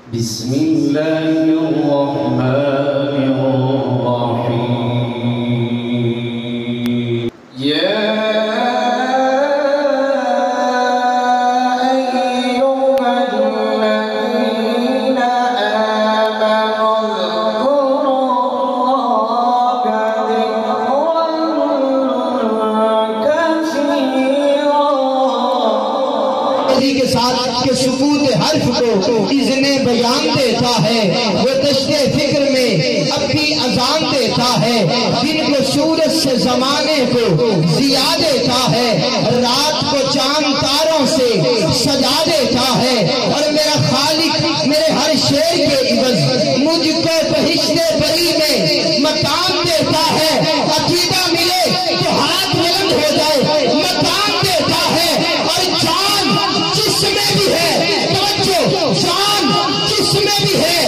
बिस्मिल्लाहिर्रहमानिर्रहीम। या अय्युहल्लज़ीना आमनु के साथ के सुकूत हर्फ को इज़्ने बयान देता है, वो दश्ते फिक्र में अब भी अजान देता है, दिन को सूरज से जमाने को जिया देता है, रात को चांद तारों से सजा देता है, और मेरा खालिक मेरे हर शेर के इवज़ मुझको बहिश्ते बरी में मकाम देता है। अकीदा मिले तो हाथ बुलंद हो जाए, मकाम देता है। और जान जिसमें भी है, तवज्जो, जान जिसमें भी है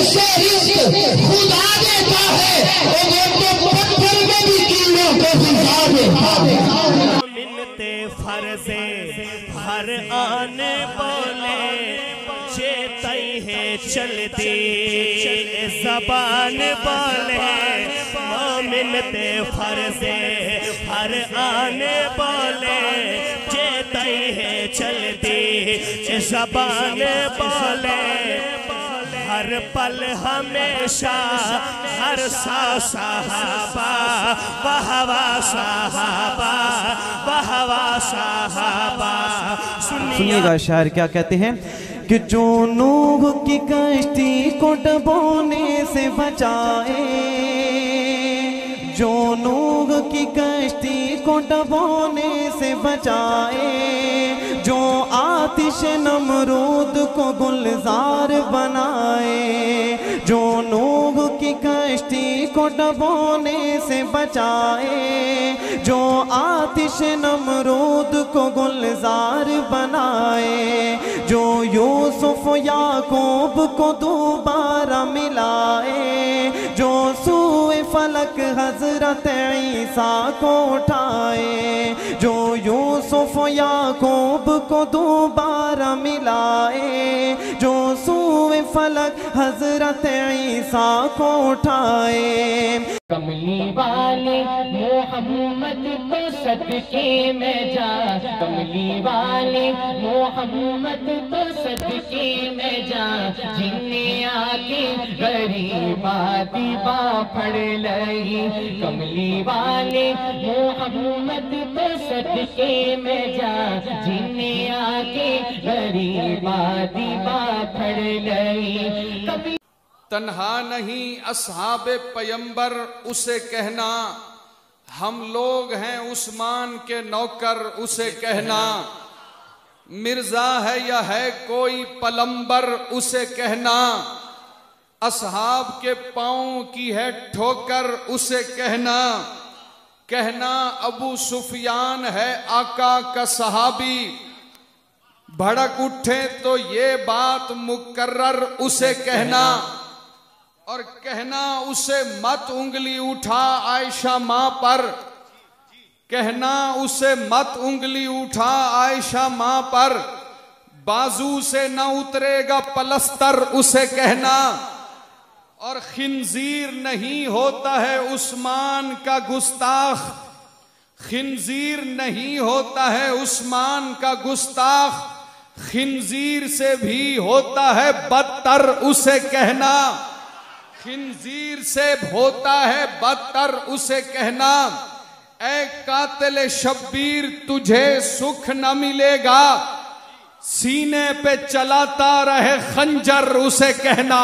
उसे रिज़्क़ खुदा देता है, और वो तो पत्थर में भी कीड़ों को ग़िज़ा देता है। मिलते फर्ज़े हर आने बोले चेतई है चलती ज़बान बोले, मिलते फर्ज़े हर आने बोले चेतई है चलती ज़बान बोले, हर पल हमेशा हर सा सहाबा बहवा सहाबा बहवा सहाबा। सुनिएगा शायर क्या कहते हैं कि जो नूह की कश्ती को डुबोने से बचाए, जो नूह की कश्ती को डुबोने से बचाए, जो आतिश नमरूद को गुलजार बनाए, जो नूह की कश्ती को डुबोने से बचाए, जो आतिश नमरूद को गुलजार बनाए, जो यूसुफ याकूब को दोबारा मिलाए, जो सूए फलक हजरत ईसा को उठाए, जो यूसुफ याकूब को दोबारा मिलाए, जो सूए फलक हजरत ईसा को उठाए। कमली वाले मोहम्मद को सदके में जा, कमली वाले मोहम्मद को सदके में जा, जिन्ने आके गरीबा दीबा फड़ लई, कमली वाले मोहम्मद को सदके में जा, जिन्ने आके गरीबा दीबा फड़ लई। तन्हा नहीं असहाबे पैगंबर उसे कहना, हम लोग हैं उस्मान के नौकर उसे कहना, मिर्जा है या है कोई पलंबर उसे कहना, असहाब के पाँव की है ठोकर उसे कहना, कहना अबू सुफियान है आका का सहाबी, भड़क उठे तो ये बात मुकर्रर उसे कहना, और कहना उसे मत उंगली उठा आयशा माँ पर, कहना उसे मत उंगली उठा आयशा माँ पर, बाजू से न उतरेगा पलस्तर उसे कहना, और खिंजीर नहीं होता है उस्मान का गुस्ताख, खिंजीर नहीं होता है उस्मान का गुस्ताख, खिंजीर से भी होता है बदतर उसे कहना, खिंजीर से होता है बदतर उसे कहना, ऐ कातिल शब्बीर तुझे सुख न मिलेगा, सीने पे चलाता रहे खंजर उसे कहना।